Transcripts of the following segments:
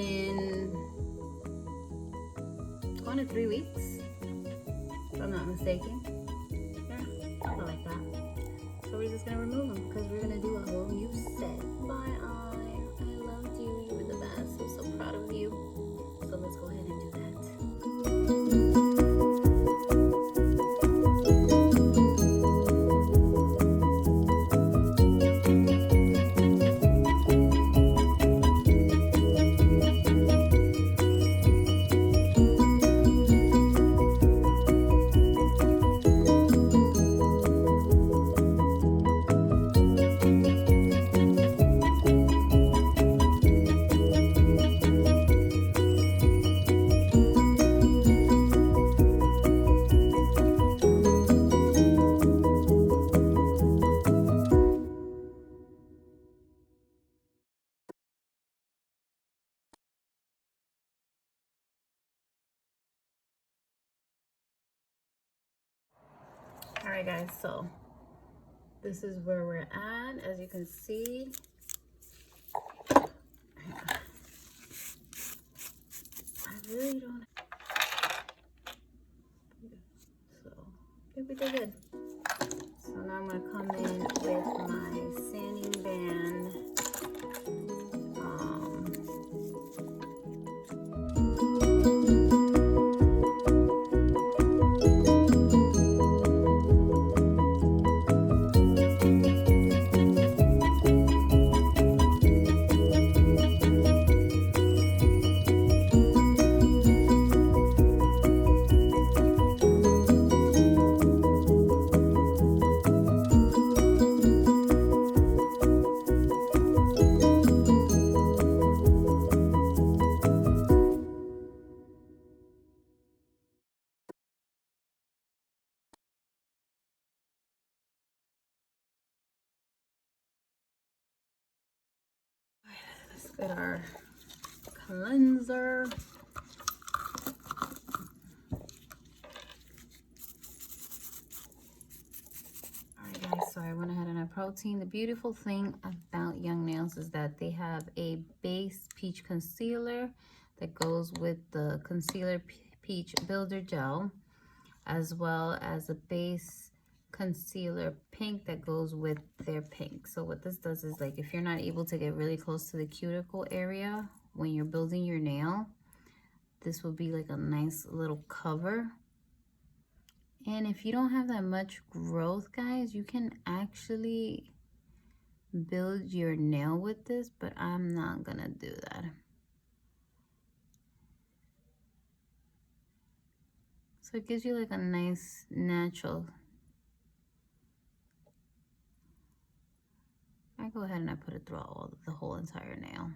in 1 to 3 weeks, if I'm not mistaken. Yeah, something like that. So we're just gonna remove them because we're gonna do a whole new set. Bye, I loved you. You were the best. I'm so proud of you. So let's go ahead and do that. All right, guys, so this is where we're at. As you can see, I really don't, so I think we did good. So now I'm gonna come in with my sanding band. Let's get our cleanser. Alright guys, so I went ahead and I protein. The beautiful thing about Young Nails is that they have a base peach concealer that goes with the concealer peach builder gel, as well as a base concealer pink that goes with their pink. So what this does is, like, if you're not able to get really close to the cuticle area when you're building your nail, this will be like a nice little cover. And if you don't have that much growth, guys, you can actually build your nail with this, but I'm not gonna do that. So it gives you like a nice natural. I go ahead and I put it through the whole entire nail.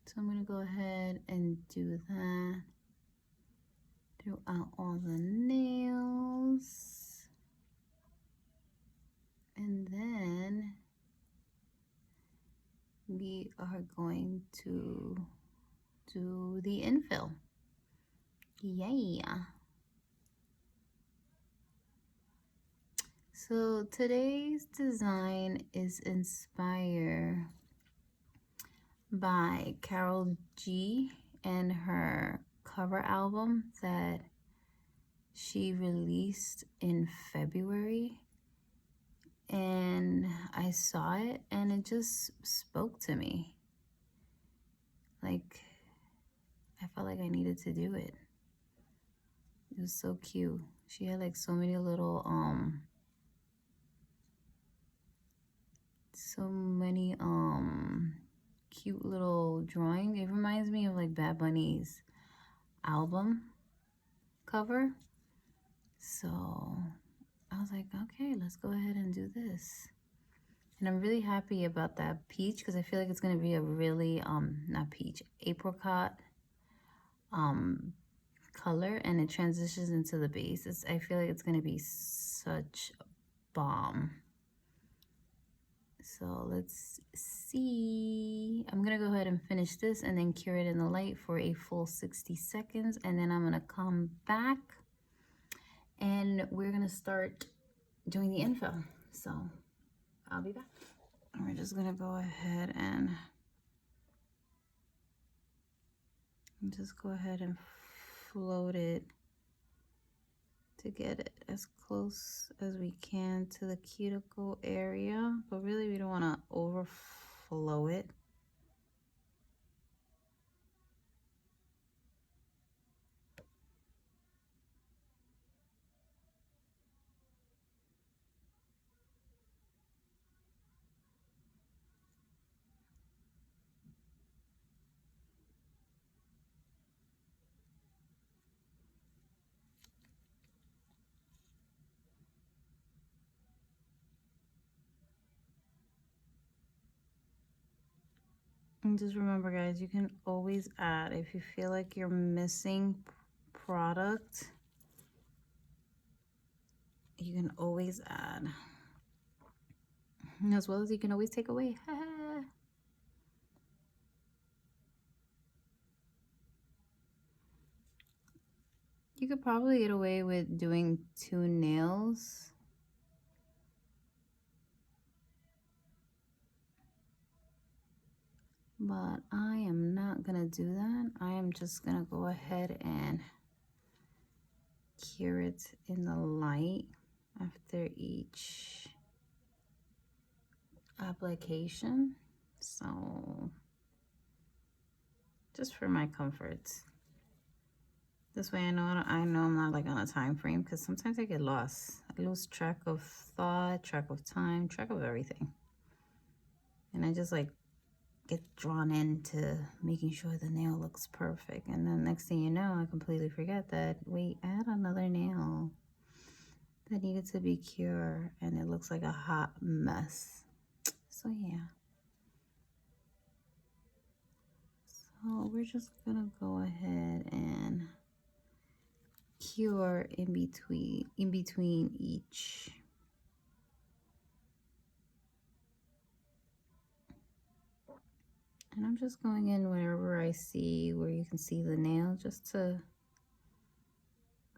So I'm gonna go ahead and do that throughout all the nails. And then we are going to do the infill. Yeah. So today's design is inspired by Karol G and her cover album that she released in February. And I saw it and it just spoke to me. Like, I felt like I needed to do it. It was so cute. She had like so many little cute little drawing. It reminds me of like Bad Bunny's album cover. So I was like, okay, let's go ahead and do this. And I'm really happy about that peach because I feel like it's gonna be a really not peach, apricot color, and it transitions into the base. I feel like it's gonna be such bomb. So let's see. I'm gonna go ahead and finish this and then cure it in the light for a full 60 seconds. And then I'm gonna come back and we're gonna start doing the infill. So I'll be back. We're just gonna go ahead and just go ahead and float it to get it as close as we can to the cuticle area, but really we don't want to overflow it. And just remember, guys, you can always add if you feel like you're missing product. You can always add, as well as you can always take away. You could probably get away with doing 2 nails. But I am not gonna do that. I am just gonna go ahead and cure it in the light after each application. So just for my comfort. This way I know I'm not like on a time frame, because sometimes I get lost. I lose track of thought, track of time, track of everything. And I just like get drawn into making sure the nail looks perfect. And then next thing you know, I completely forget that, wait, add another nail that needed to be cured, and it looks like a hot mess. So yeah. So we're just gonna go ahead and cure in between each. And I'm just going in wherever I see where you can see the nail, just to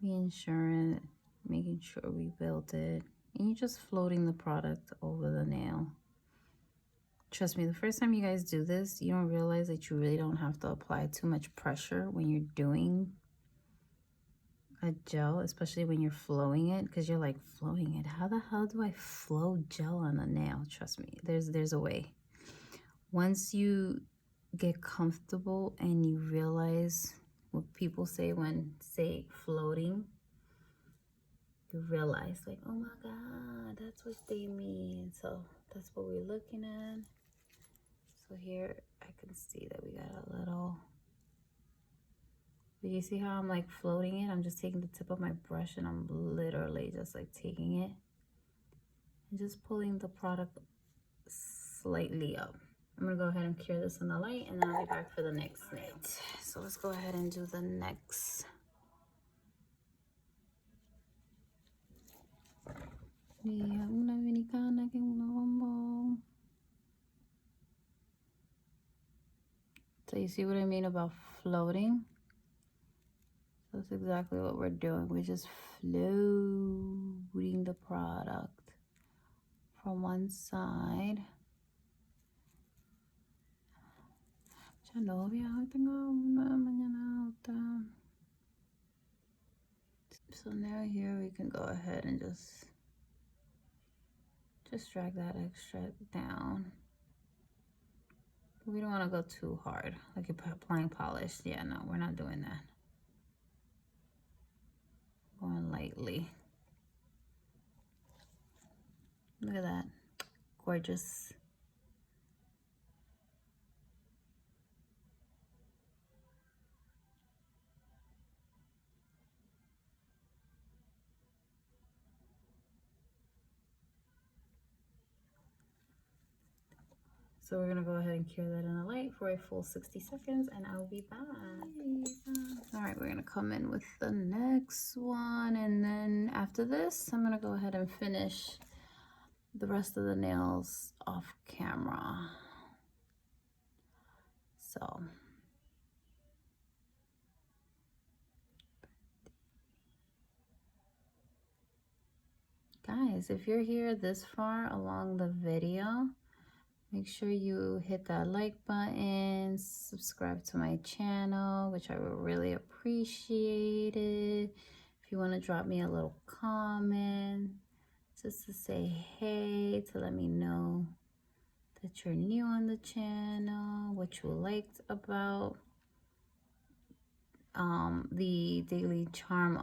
reassure it, making sure we built it. And you're just floating the product over the nail. Trust me, the first time you guys do this, you don't realize that you really don't have to apply too much pressure when you're doing a gel, especially when you're flowing it, because you're like, flowing it? How the hell do I flow gel on a nail? Trust me, there's a way. Once you get comfortable and you realize what people say when say floating, you realize like, oh my god, that's what they mean. So that's what we're looking at. So here I can see that we got a little, but you see how I'm like floating it? I'm just taking the tip of my brush and I'm literally just like taking it and just pulling the product slightly up. I'm gonna go ahead and cure this in the light, and then I'll be back for the next nail. So let's go ahead and do the next. So you see what I mean about floating? So that's exactly what we're doing. We're just floating the product from one side. So now here we can go ahead and just drag that extra down. We don't want to go too hard, like you're applying polish. Yeah, no, we're not doing that. Going lightly. Look at that, gorgeous. So we're gonna go ahead and cure that in the light for a full 60 seconds, and I'll be back. All right, we're gonna come in with the next one, and then after this, I'm gonna go ahead and finish the rest of the nails off camera. So Guys, if you're here this far along the video, make sure you hit that like button, subscribe to my channel, which I would really appreciate it. If you want to drop me a little comment, just to say hey, to let me know that you're new on the channel, what you liked about the Daily Charme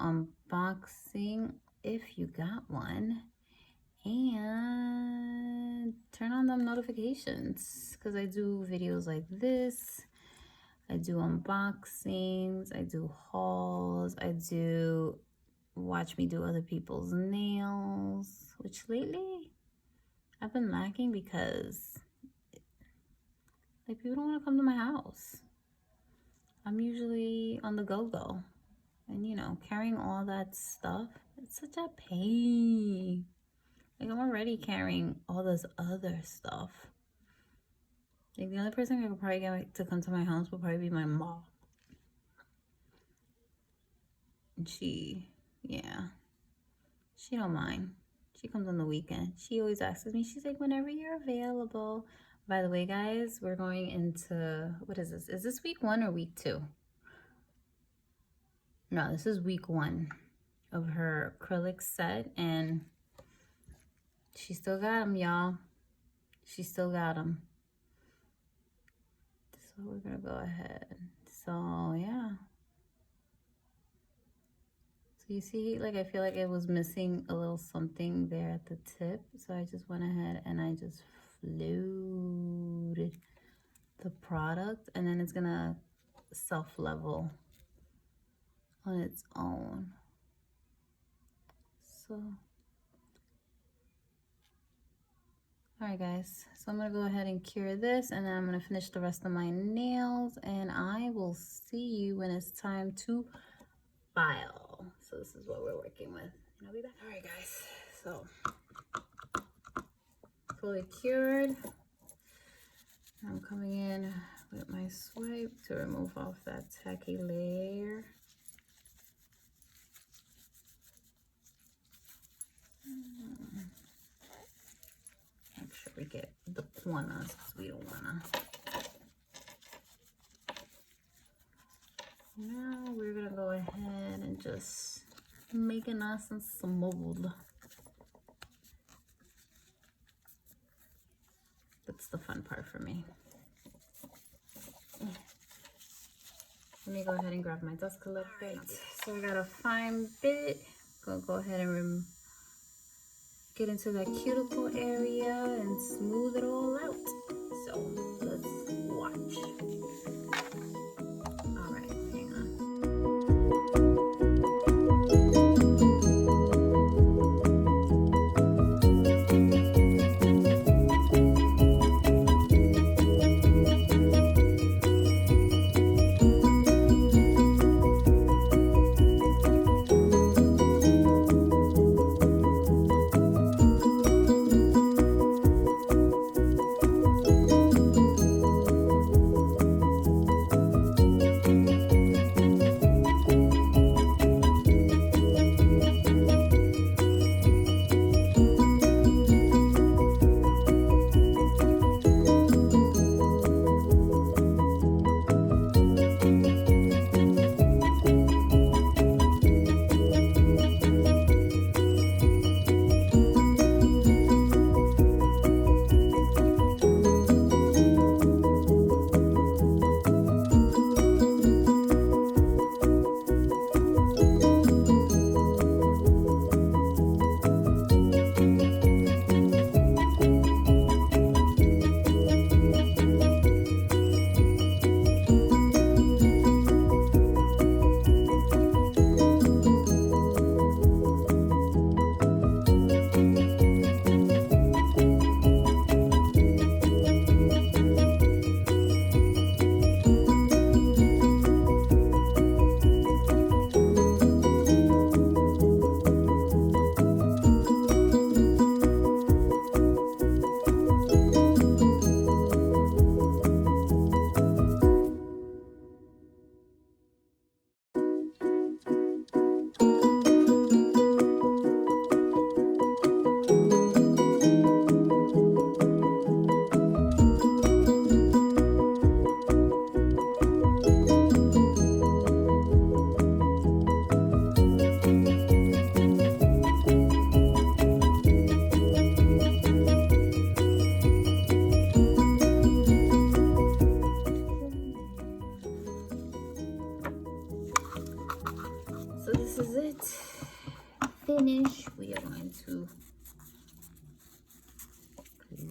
unboxing, if you got one, and turn on them notifications, because I do videos like this. I do unboxings, I do hauls, I do watch me do other people's nails, which lately I've been lacking because like people don't want to come to my house. I'm usually on the go-go, and you know, carrying all that stuff, it's such a pain. Like, I'm already carrying all this other stuff. Like, the only person I could probably get to come to my house would probably be my mom. And she don't mind. She comes on the weekend. She always asks me, she's like, whenever you're available. By the way, guys, we're going into, what is this? Is this week 1 or week 2? No, this is week 1 of her acrylic set, and she still got them, y'all. She still got them. So we're gonna go ahead. So yeah. So you see, like, I feel like it was missing a little something there at the tip. So I just went ahead and I just floated the product, and then it's gonna self-level on its own. So all right, guys, so I'm gonna go ahead and cure this, and then I'm gonna finish the rest of my nails, and I will see you when it's time to file. So this is what we're working with, and I'll be back. All right, guys, so fully cured. I'm coming in with my swipe to remove off that tacky layer. Make sure we get the corners, because we don't wanna. Now we're gonna go ahead and just make it nice and smooth. That's the fun part for me. Let me go ahead and grab my dust collector. So we got a fine bit. Gonna go ahead and get into that cuticle area and smooth it all out. So let's watch. All right, hang on.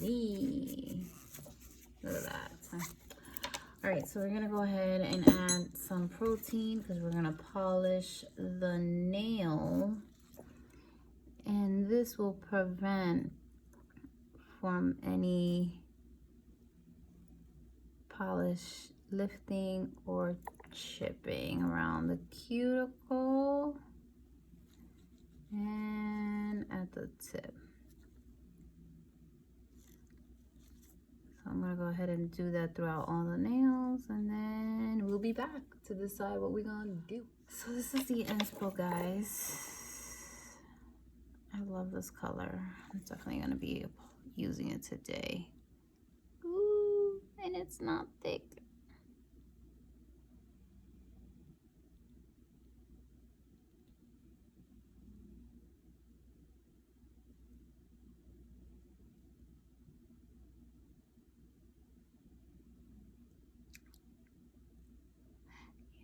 me. Look at that. All right, so we're gonna go ahead and add some protein because we're gonna polish the nail, and this will prevent from any polish lifting or chipping around the cuticle and at the tip. So I'm gonna go ahead and do that throughout all the nails, and then we'll be back to decide what we're gonna do. So this is the inspo, guys. I love this color. I'm definitely gonna be using it today. Ooh, and it's not thick.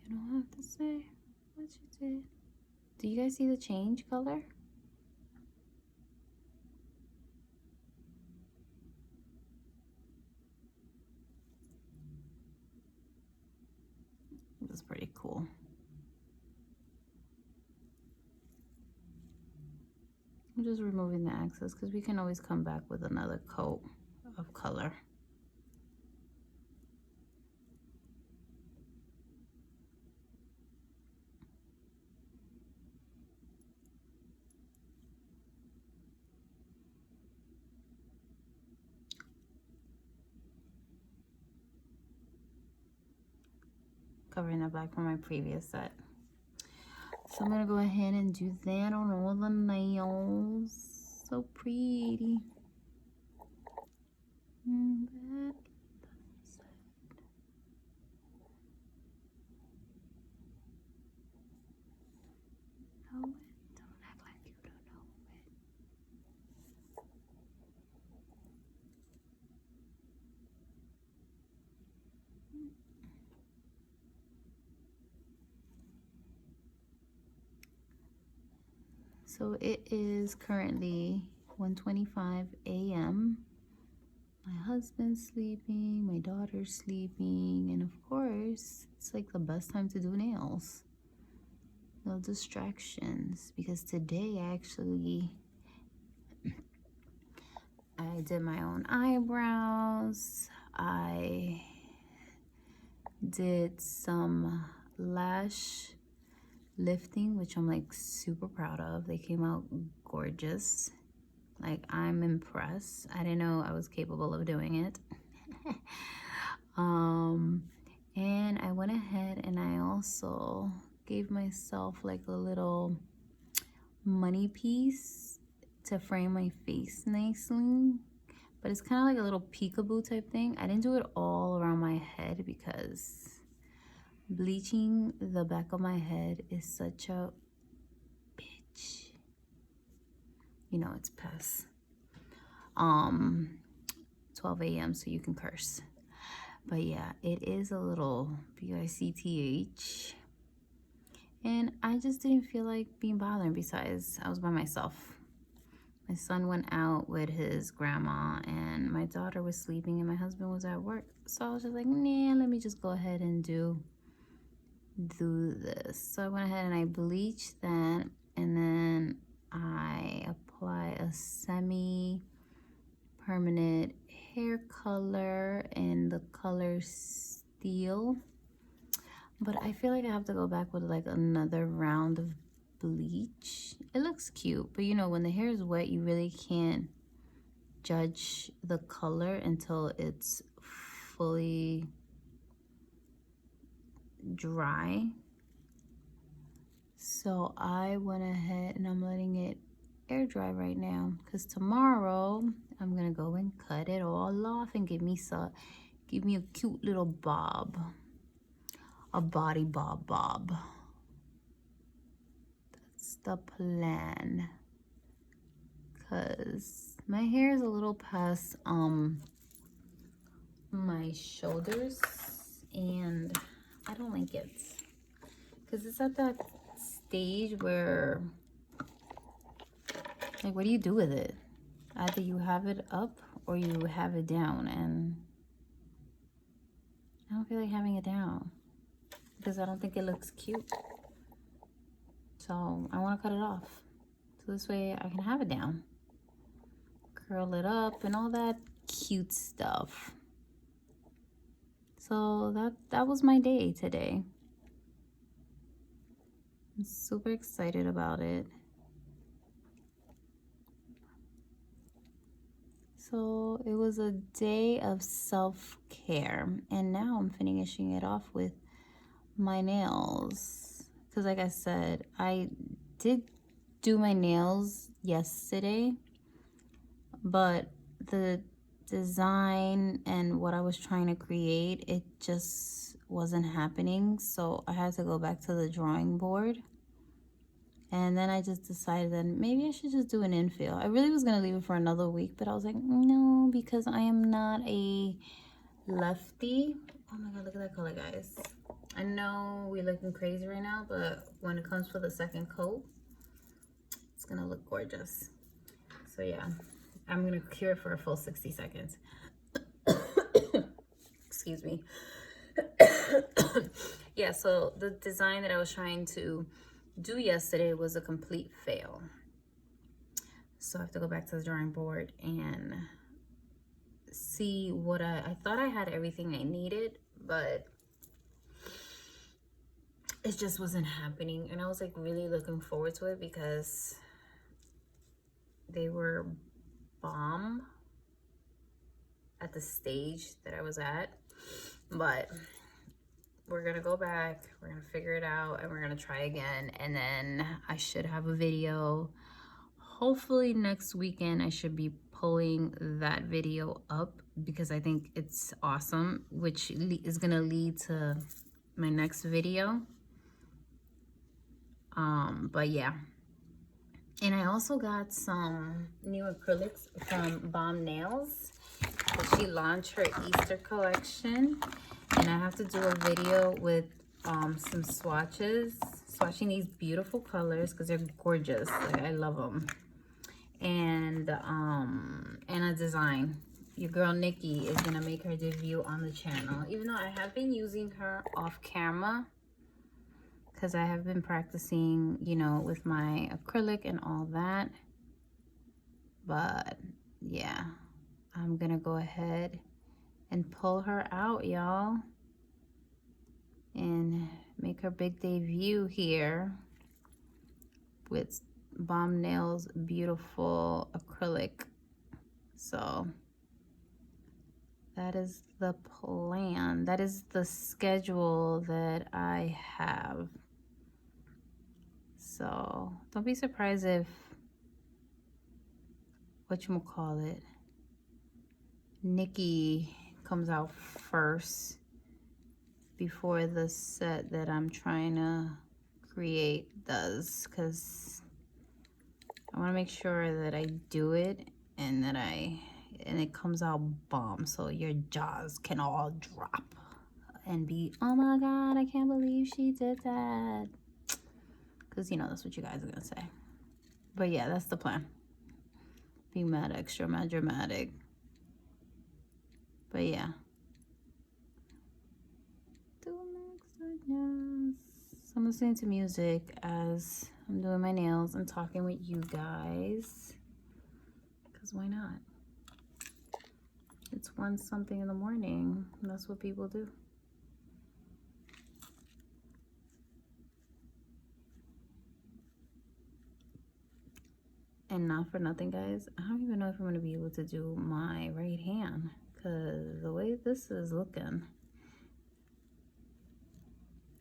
You don't have to say what you did. Do you guys see the change color? That's pretty cool. I'm just removing the excess because we can always come back with another coat of color. Covering that back from my previous set. So I'm gonna go ahead and do that on all the nails. So pretty. And back the side. Know it. Don't act like you don't know it. So it is currently 1:25 a.m. My husband's sleeping, my daughter's sleeping, and of course, it's like the best time to do nails. No distractions, because today actually I did my own eyebrows. I did some lash lifting, which I'm like super proud of. They came out gorgeous. Like, I'm impressed. I didn't know I was capable of doing it. And I went ahead and I also gave myself like a little money piece to frame my face nicely. But it's kind of like a little peekaboo type thing. I didn't do it all around my head because bleaching the back of my head is such a bitch. You know, it's past 12 a.m. so you can curse. But yeah, it is a little BICTH. And I just didn't feel like being bothered. Besides, I was by myself. My son went out with his grandma and my daughter was sleeping and my husband was at work. So I was just like, nah, let me just go ahead and do this. So I went ahead and I bleached that, and then I apply a semi-permanent hair color in the color Steel. But I feel like I have to go back with like another round of bleach. It looks cute, but you know, when the hair is wet, you really can't judge the color until it's fully dry. So I went ahead and I'm letting it air dry right now, because tomorrow I'm gonna go and cut it all off and give me a cute little bob, a body bob. That's the plan, because my hair is a little past my shoulders and I don't like it, because it's at that stage where, like, what do you do with it? Either you have it up or you have it down, and I don't feel like having it down because I don't think it looks cute. So I want to cut it off. So this way I can have it down. Curl it up and all that cute stuff. So that was my day today. I'm super excited about it. So it was a day of self-care, and now I'm finishing it off with my nails. Because like I said, I did do my nails yesterday, but the design and what I was trying to create, it just wasn't happening. So I had to go back to the drawing board. And then I just decided that maybe I should just do an infill. I really was going to leave it for another week, but I was like, no, because I am not a lefty. Oh my God, look at that color, guys. I know we're looking crazy right now, but when it comes for the second coat, it's going to look gorgeous. So yeah, I'm going to cure it for a full 60 seconds. Excuse me. Yeah, so the design that I was trying to do yesterday was a complete fail. So I have to go back to the drawing board and see what I thought I had everything I needed, but it just wasn't happening. And I was like really looking forward to it because they were bomb at the stage that I was at. But we're gonna go back, we're gonna figure it out, and we're gonna try again. And then I should have a video. Hopefully next weekend I should be pulling that video up because I think it's awesome, which is gonna lead to my next video. But yeah. And I also got some new acrylics from Bomb Nails. She launched her Easter collection, and I have to do a video with some swatches, swatching these beautiful colors because they're gorgeous. Like, I love them. And a design. Your girl Nikki is gonna make her debut on the channel, even though I have been using her off camera because I have been practicing, you know, with my acrylic and all that. But yeah, I'm gonna go ahead and pull her out, y'all, and make her big debut here with Bomb Nails beautiful acrylic. So that is the plan. That is the schedule that I have. So don't be surprised if whatchamacallit, Nikki comes out first before the set that I'm trying to create does, because I want to make sure that I do it and that it comes out bomb, so your jaws can all drop and be, oh my God, I can't believe she did that. Because, you know, that's what you guys are going to say. But yeah, that's the plan. Be mad extra, mad dramatic. But yeah. So I'm listening to music as I'm doing my nails and talking with you guys. Because why not? It's 1 something in the morning. And that's what people do. And not for nothing, guys, I don't even know if I'm going to be able to do my right hand. Because the way this is looking,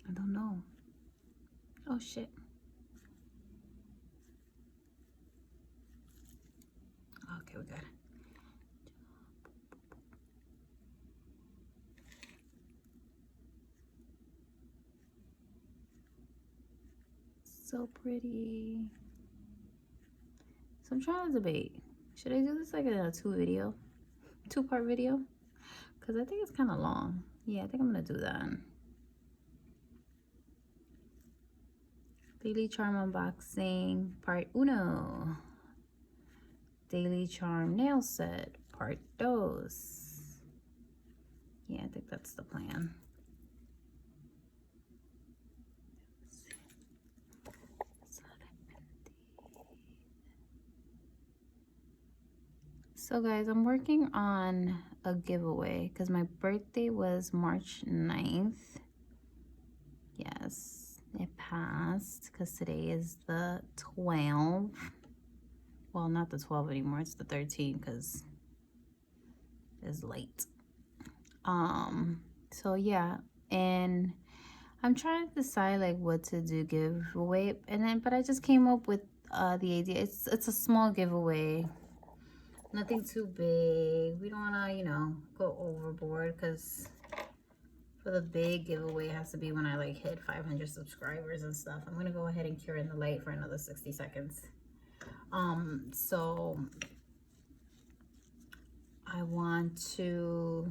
I don't know. Oh, shit. Okay, we got it. So pretty. So I'm trying to debate. Should I do this like in a 2-part video? Because I think it's kind of long. Yeah, I think I'm going to do that. Daily Charme unboxing part 1. Daily Charme nail set part dos. Yeah, I think that's the plan. So guys, I'm working on a giveaway because my birthday was March 9th. Yes, it passed because today is the 12th. Well, not the 12th anymore, it's the 13th because it's late. So yeah, and I'm trying to decide like what to do giveaway, but I just came up with the idea. It's a small giveaway. Nothing too big. We don't want to, you know, go overboard because for the big giveaway, it has to be when I like hit 500 subscribers and stuff. I'm going to go ahead and cure in the light for another 60 seconds. So I want to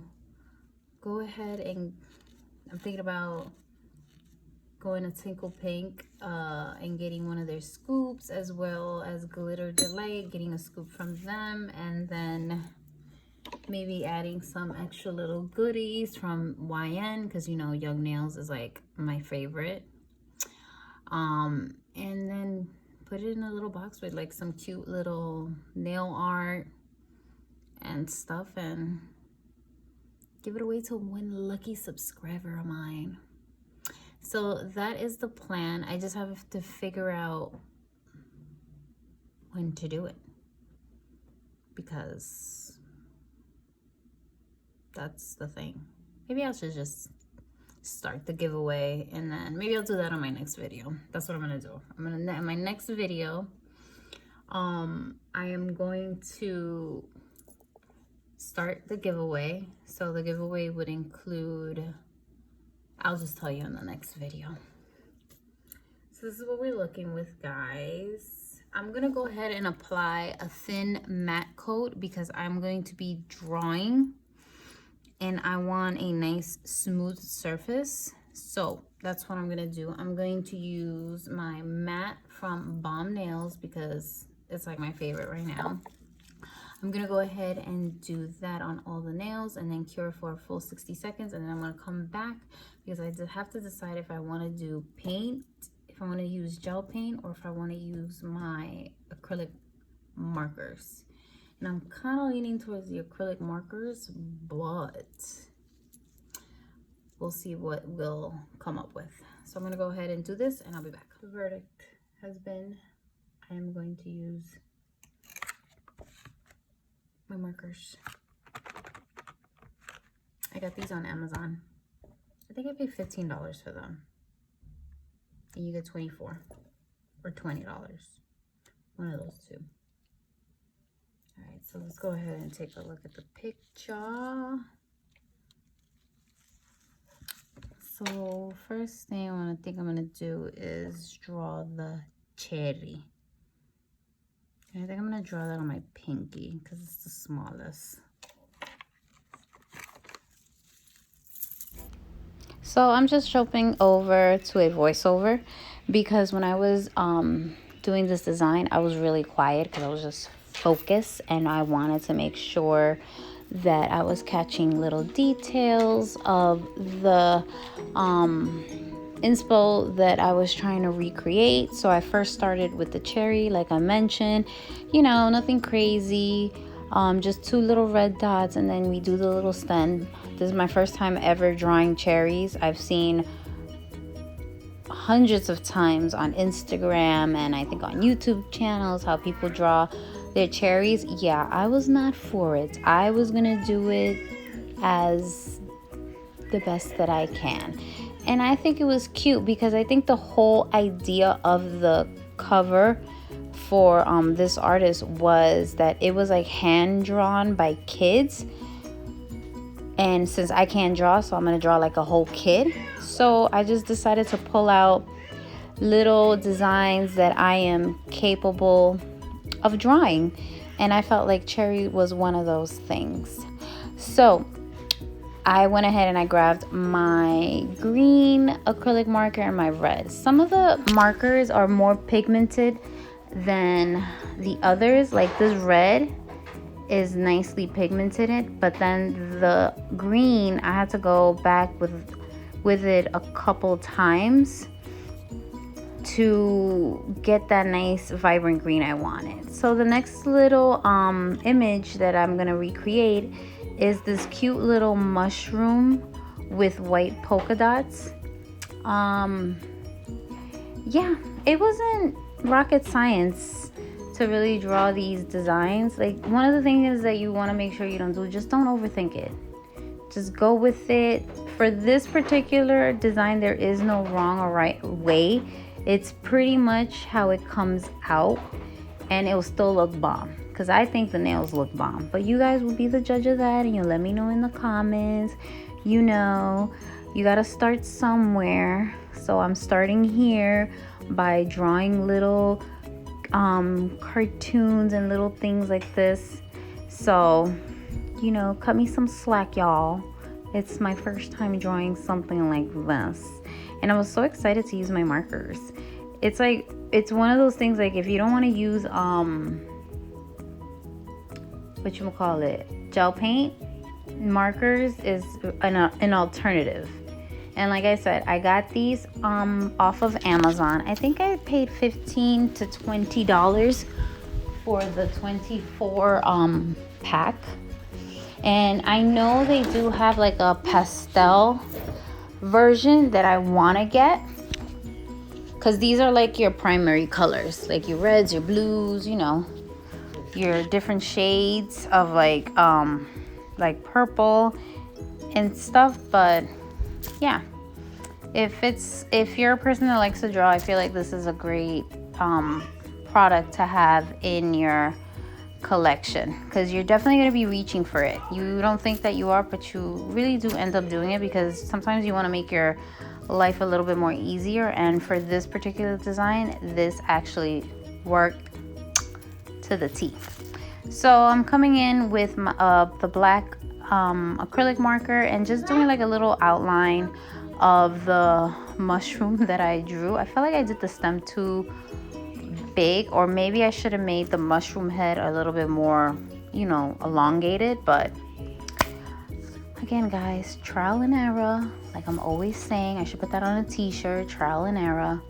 go ahead and I'm thinking about going to Tinkle Pink and getting one of their scoops, as well as Glitter Delight, getting a scoop from them, and then maybe adding some extra little goodies from YN, because you know Young Nails is like my favorite. And then put it in a little box with like some cute little nail art and stuff, and give it away to one lucky subscriber of mine. So that is the plan. I just have to figure out when to do it, because that's the thing. Maybe I should just start the giveaway, and then maybe I'll do that on my next video. That's what I'm gonna do. In my next video, I am going to start the giveaway. So the giveaway would include, I'll just tell you in the next video. So this is what we're looking with, guys. I'm gonna go ahead and apply a thin matte coat because I'm going to be drawing and I want a nice smooth surface. So that's what I'm gonna do. I'm going to use my matte from Bomb Nails because it's like my favorite right now. I'm gonna go ahead and do that on all the nails and then cure for a full 60 seconds, and then I'm gonna come back because I have to decide if I want to do paint, if I want to use gel paint, or if I want to use my acrylic markers. And I'm kind of leaning towards the acrylic markers, but we'll see what we'll come up with. So I'm gonna go ahead and do this and I'll be back. The verdict has been, I am going to use my markers. I got these on Amazon. I think I paid $15 for them. And you get 24 or $20. One of those two. All right, so let's go ahead and take a look at the picture. So first thing I'm gonna do is draw the cherry. And I think I'm gonna draw that on my pinky because it's the smallest. So I'm just jumping over to a voiceover because when I was doing this design, I was really quiet because I was just focused and I wanted to make sure that I was catching little details of the inspo that I was trying to recreate. So I first started with the cherry, like I mentioned, you know, nothing crazy, just two little red dots, and then we do the little stem. This is my first time ever drawing cherries. I've seen hundreds of times on Instagram and I think on YouTube channels how people draw their cherries. Yeah, I was not for it. I was gonna do it as the best that I can. And I think it was cute because I think the whole idea of the cover for this artist was that it was like hand drawn by kids. And since I can't draw, so I'm gonna draw like a whole kid. So I just decided to pull out little designs that I am capable of drawing. And I felt like cherry was one of those things. So I went ahead and I grabbed my green acrylic marker and my red. Some of the markers are more pigmented than the others. Like this red is nicely pigmented it, but then the green I had to go back with it a couple times to get that nice vibrant green I wanted. So the next little image that I'm gonna recreate is this cute little mushroom with white polka dots. Yeah, it wasn't rocket science to really draw these designs. Like, one of the things is that you want to make sure you don't do, just don't overthink it. Just go with it. For this particular design, there is no wrong or right way. It's pretty much how it comes out, and it will still look bomb, because I think the nails look bomb. But you guys will be the judge of that, and you'll let me know in the comments. You know, you got to start somewhere. So I'm starting here by drawing little cartoons and little things like this. So, you know, cut me some slack, y'all. It's my first time drawing something like this, and I was so excited to use my markers. It's like, it's one of those things, like, if you don't want to use gel paint, markers is an alternative. And like I said, I got these off of Amazon. I think I paid $15 to $20 for the 24 pack. And I know they do have like a pastel version that I want to get, because these are like your primary colors, like your reds, your blues, you know, your different shades of like purple and stuff. But yeah, if you're a person that likes to draw, I feel like this is a great product to have in your collection, because you're definitely going to be reaching for it. You don't think that you are, but you really do end up doing it, because sometimes you want to make your life a little bit more easier. And for this particular design, this actually worked to the T. So I'm coming in with my, the black acrylic marker and just doing like a little outline of the mushroom that I drew. I felt like I did the stem too big, or maybe I should have made the mushroom head a little bit more, you know, elongated. But again, guys, trial and error. Like I'm always saying, I should put that on a t-shirt, trial and error.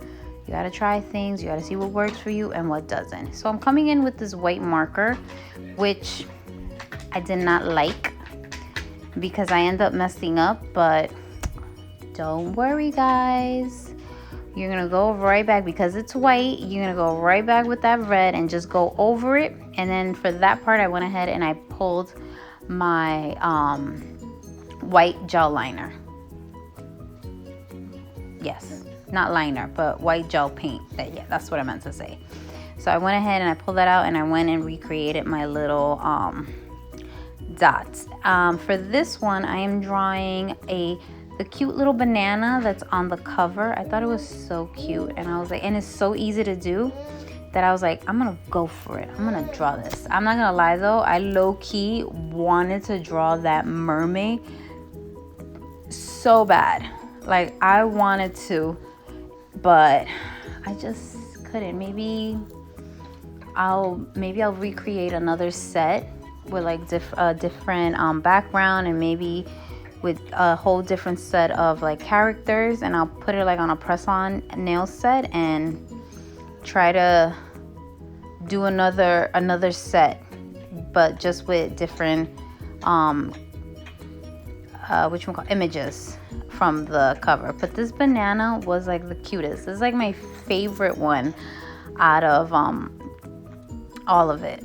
You gotta try things, you gotta see what works for you and what doesn't. So I'm coming in with this white marker, which I did not like because I end up messing up, but don't worry, guys. You're gonna go right back, because it's white, you're gonna go right back with that red and just go over it. And then for that part, I went ahead and I pulled my white gel liner. Yes, not liner, but white gel paint. Yeah, that's what I meant to say. So I went ahead and I pulled that out and I went and recreated my little dots. For this one, I am drawing the cute little banana that's on the cover. I thought it was so cute, and I was like, and it's so easy to do that I was like, I'm gonna go for it. I'm gonna draw this. I'm not gonna lie though, I low-key wanted to draw that mermaid so bad. Like I wanted to, but I just couldn't. Maybe I'll recreate another set with like different background, and maybe with a whole different set of like characters, and I'll put it like on a press-on nail set and try to do another set, but just with different images from the cover. But this banana was like the cutest. This is like my favorite one out of all of it.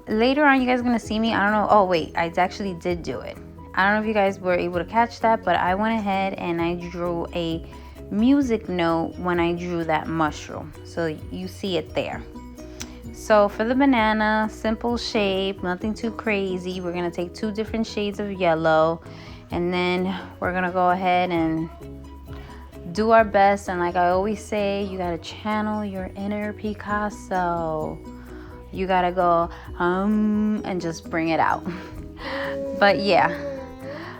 Later on, you guys are gonna see me, I don't know, oh wait, I actually did do it. I don't know if you guys were able to catch that, but I went ahead and I drew a music note when I drew that mushroom. So you see it there. So for the banana, simple shape, nothing too crazy. We're gonna take 2 different shades of yellow, and then we're gonna go ahead and do our best. And like I always say, you gotta channel your inner Picasso. You gotta go and just bring it out. But yeah,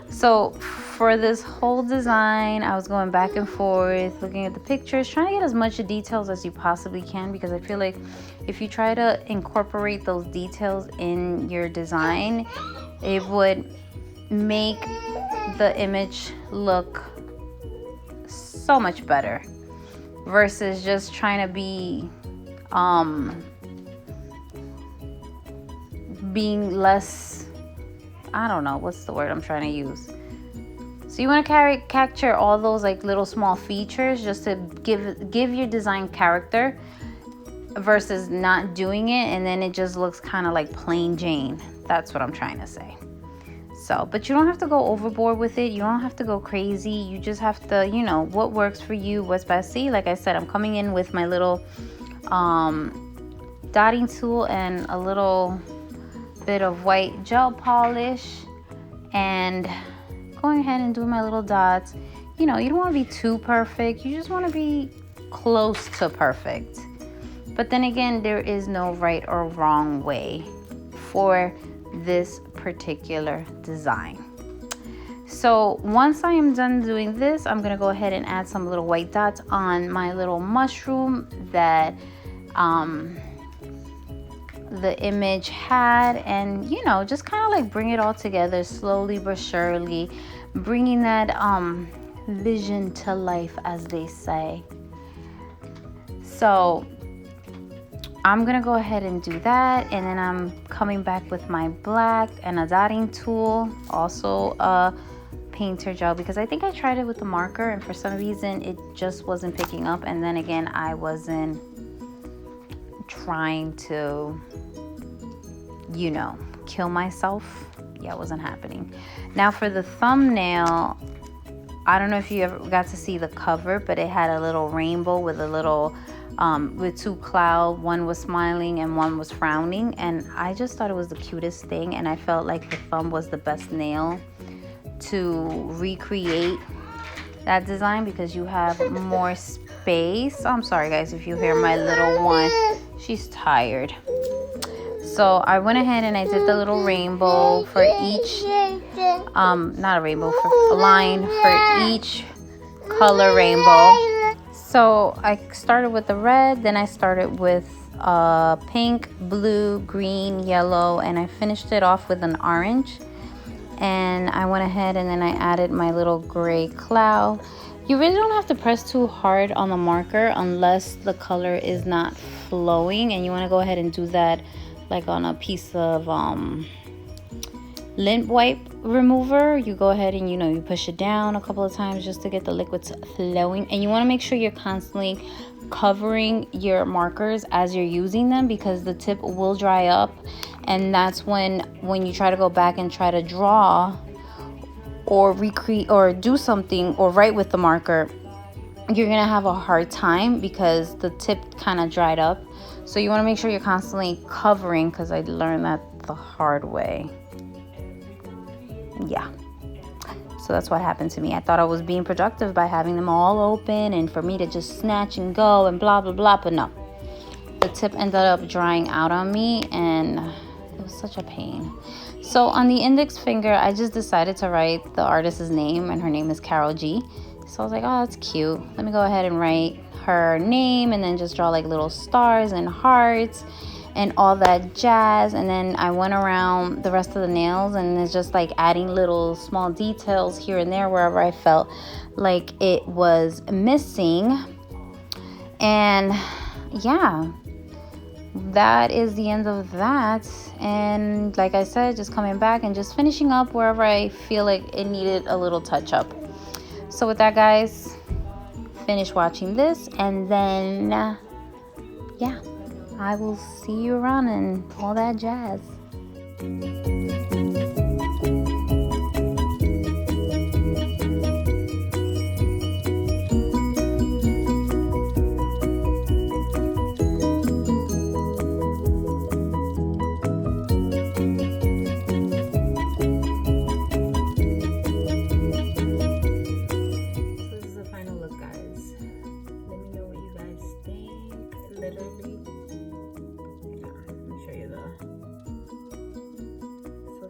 so for this whole design, I was going back and forth looking at the pictures, trying to get as much details as you possibly can, because I feel like if you try to incorporate those details in your design, it would make the image look so much better versus just trying to be being less, I don't know what's the word I'm trying to use. So you want to capture all those like little small features just to give your design character versus not doing it, and then it just looks kind of like plain Jane. That's what I'm trying to say. So, but you don't have to go overboard with it. You don't have to go crazy. You just have to, you know, what works for you, what's best. See, like I said, I'm coming in with my little dotting tool and a little bit of white gel polish and going ahead and doing my little dots. You know, you don't want to be too perfect. You just want to be close to perfect. But then again, there is no right or wrong way for this particular design. So once I am done doing this, I'm gonna go ahead and add some little white dots on my little mushroom that the image had, and you know, just kind of like bring it all together slowly but surely, bringing that vision to life, as they say. So I'm gonna go ahead and do that, and then I'm coming back with my black and a dotting tool, also a painter gel, because I think I tried it with the marker and for some reason it just wasn't picking up. And then again, I wasn't trying to, you know, kill myself. Yeah, it wasn't happening. Now for the thumbnail, I don't know if you ever got to see the cover, but it had a little rainbow with a little with two clouds. One was smiling and one was frowning, and I just thought it was the cutest thing, and I felt like the thumb was the best nail to recreate that design because you have more space. I'm sorry guys if you hear my little one, she's tired. So I went ahead and I did the little rainbow for each not a rainbow, for a line for each color rainbow. So I started with the red, then I started with pink, blue, green, yellow, and I finished it off with an orange. And I went ahead and then I added my little gray cloud. You really don't have to press too hard on the marker unless the color is not flowing, and you want to go ahead and do that like on a piece of lint wipe remover. You go ahead and, you know, you push it down a couple of times just to get the liquids flowing, and you want to make sure you're constantly covering your markers as you're using them, because the tip will dry up, and that's when you try to go back and try to draw or recreate or do something or write with the marker, you're gonna have a hard time because the tip kind of dried up. So you want to make sure you're constantly covering, because I learned that the hard way. Yeah, so that's what happened to me. I thought I was being productive by having them all open and for me to just snatch and go and blah blah blah, but no, the tip ended up drying out on me and it was such a pain. So on the index finger, I just decided to write the artist's name, and her name is Karol G. So I was like, oh, that's cute, let me go ahead and write her name and then just draw like little stars and hearts and all that jazz. And then I went around the rest of the nails and it's just like adding little small details here and there wherever I felt like it was missing. And yeah, that is the end of that. And like I said, just coming back and just finishing up wherever I feel like it needed a little touch up. So with that, guys, finish watching this, and then yeah, I will see you around and all that jazz.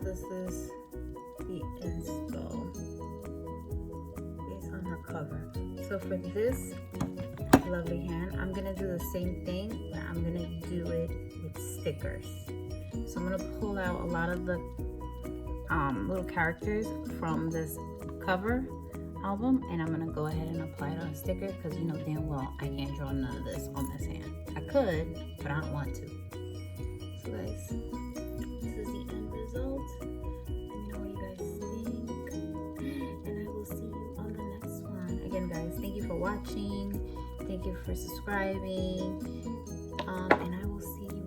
This is the inspo based on her cover. So for this lovely hand, I'm gonna do the same thing, but I'm gonna do it with stickers. So I'm gonna pull out a lot of the little characters from this cover album, and I'm gonna go ahead and apply it on a sticker because you know damn well I can't draw none of this on this hand. I could, but I don't want to. So guys, this is the end result. Let me know what you guys think, and I will see you on the next one. Again guys, thank you for watching, thank you for subscribing, and I will see you